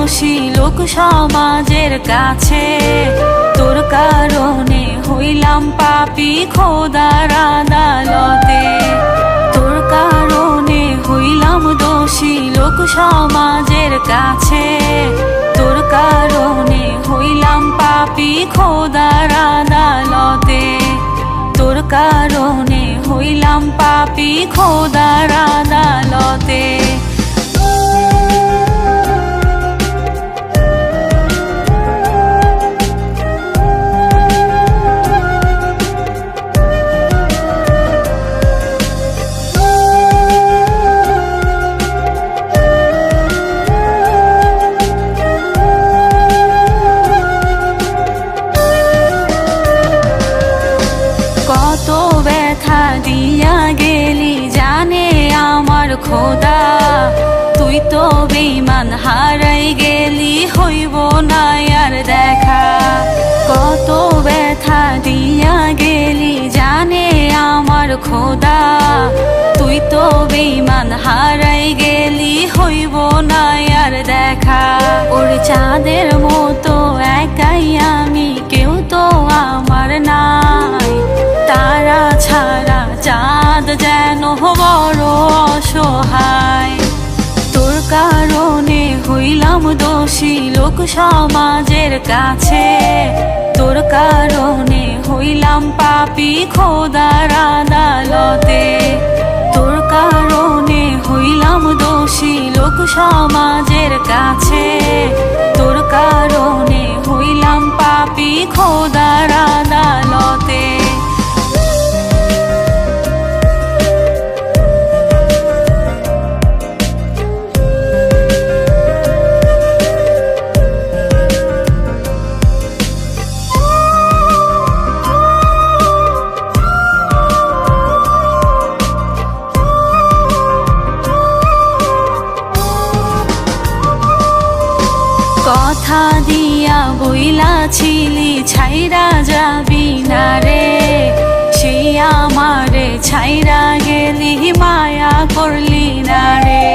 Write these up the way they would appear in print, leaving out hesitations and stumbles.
দোষী লোক সমাজের কাছে, তোর কারণে হইলাম পাপী খোদার আদালতে। তোর কারণে হইলাম দোষী লোক সমাজের কাছে, তোর কারণে হইলাম পাপী খোদার আদালতে। তোর কারণে হইলাম পাপী খোদার আদালতে। কত ব্যথা দিয়া গেলি জানে আমার খোদা, তুই তো বেঈমান হারাই গেলি, হইব না আর দেখা। কত ব্যথা দিয়া গেলি জানে আমার খোদা, তুই তো বেঈমান হারাই গেলি, হইব না আর দেখা। ওর চাঁদের মতো একাই আমি, কেউ তো আমার নাই, তারা ছাড়া চাঁদ যেন বড় অসহায়। তোর কারণে হইলাম দোষী লোক সমাজের কাছে, তোর কারণে হইলাম পাপী খোদার আদালতে। তোর কারণে হইলাম দোষী লোক সমাজের কাছে, তোর কারণে হইলাম পাপী খোদার আদালতে। কথা দিয়া বইলাছিলি ছাইরা যাবি না রে, সেই আমারে ছাইরা গেলি, মায়া করলি না রে।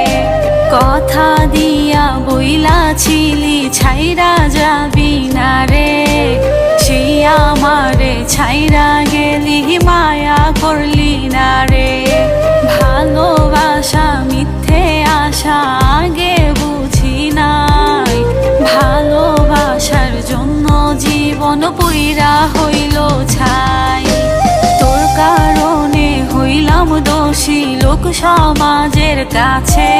কথা দিয়া বইলাছিলি ছাইরা যাবি না রে, সেই আমারে ছাইরা গেলি, মায়া করলি না রে। ভালোবাসা মিথ্যে আশা আগে বুঝি নাই, ভালোবাসার জন্য জীবন পুইরা হইল ছাই। তোর কারণে হইলাম দোষী লোক সমাজের কাছে,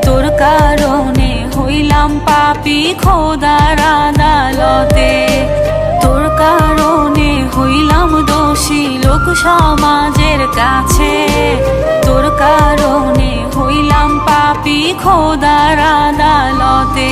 তোর কারণে হইলাম পাপী খোদার আদালতে। তোর কারণে হইলাম দোষী লোক সমাজের কাছে, তোর কারণে হইলাম পাপী খোদার আদালতে।